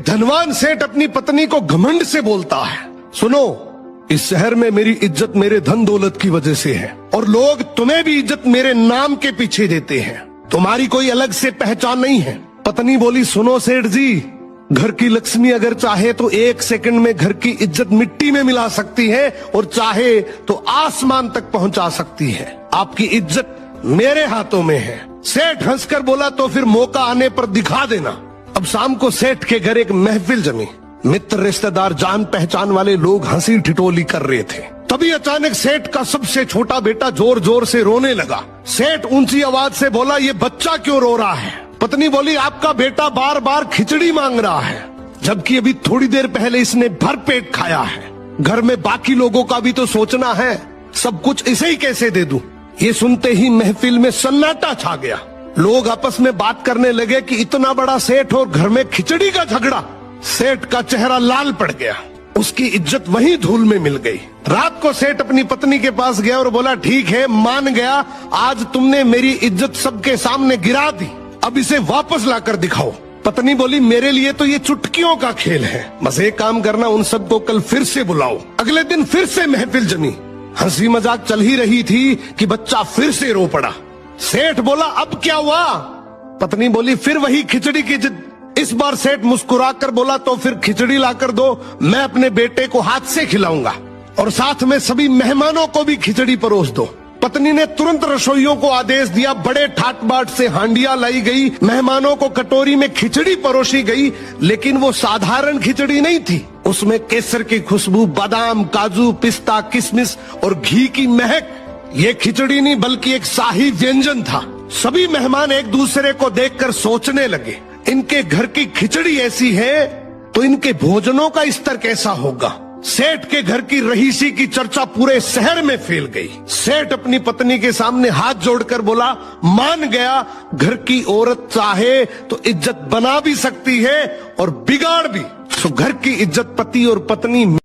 धनवान सेठ अपनी पत्नी को घमंड से बोलता है, सुनो, इस शहर में मेरी इज्जत मेरे धन दौलत की वजह से है और लोग तुम्हें भी इज्जत मेरे नाम के पीछे देते हैं, तुम्हारी कोई अलग से पहचान नहीं है। पत्नी बोली, सुनो सेठ जी, घर की लक्ष्मी अगर चाहे तो 1 सेकंड में घर की इज्जत मिट्टी में मिला सकती है और चाहे तो आसमान तक पहुंचा सकती है। आपकी इज्जत मेरे हाथों में है। सेठ हंसकर बोला, तो फिर मौका आने पर दिखा देना। अब शाम को सेठ के घर एक महफिल जमी। मित्र, रिश्तेदार, जान पहचान वाले लोग हंसी ठिठोली कर रहे थे। तभी अचानक सेठ का सबसे छोटा बेटा जोर जोर से रोने लगा। सेठ ऊंची आवाज से बोला, ये बच्चा क्यों रो रहा है? पत्नी बोली, आपका बेटा बार बार खिचड़ी मांग रहा है, जबकि अभी थोड़ी देर पहले इसने भर पेट खाया है। घर में बाकी लोगों का भी तो सोचना है, सब कुछ इसे ही कैसे दे दूं? ये सुनते ही महफिल में सन्नाटा छा गया। लोग आपस में बात करने लगे कि इतना बड़ा सेठ और घर में खिचड़ी का झगड़ा। सेठ का चेहरा लाल पड़ गया, उसकी इज्जत वहीं धूल में मिल गई। रात को सेठ अपनी पत्नी के पास गया और बोला, ठीक है, मान गया, आज तुमने मेरी इज्जत सबके सामने गिरा दी, अब इसे वापस लाकर दिखाओ। पत्नी बोली, मेरे लिए तो ये चुटकियों का खेल है, बस एक काम करना, उन सबको कल फिर से बुलाओ। अगले दिन फिर से महफिल जमी। हंसी मजाक चल ही रही थी कि बच्चा फिर से रो पड़ा। सेठ बोला, अब क्या हुआ? पत्नी बोली, फिर वही खिचड़ी की जिद। इस बार सेठ मुस्कुराकर बोला, तो फिर खिचड़ी लाकर दो, मैं अपने बेटे को हाथ से खिलाऊंगा और साथ में सभी मेहमानों को भी खिचड़ी परोस दो। पत्नी ने तुरंत रसोइयों को आदेश दिया, बड़े ठाट बाट से हांडियां लाई गई, मेहमानों को कटोरी में खिचड़ी परोसी गई, लेकिन वो साधारण खिचड़ी नहीं थी। उसमें केसर की खुशबू, बादाम, काजू, पिस्ता, किशमिश और घी की महक। ये खिचड़ी नहीं बल्कि एक शाही व्यंजन था। सभी मेहमान एक दूसरे को देखकर सोचने लगे, इनके घर की खिचड़ी ऐसी है तो इनके भोजनों का स्तर कैसा होगा। सेठ के घर की रहीसी की चर्चा पूरे शहर में फैल गई। सेठ अपनी पत्नी के सामने हाथ जोड़कर बोला, मान गया, घर की औरत चाहे तो इज्जत बना भी सकती है और बिगाड़ भी। तो घर की इज्जत पति और पत्नी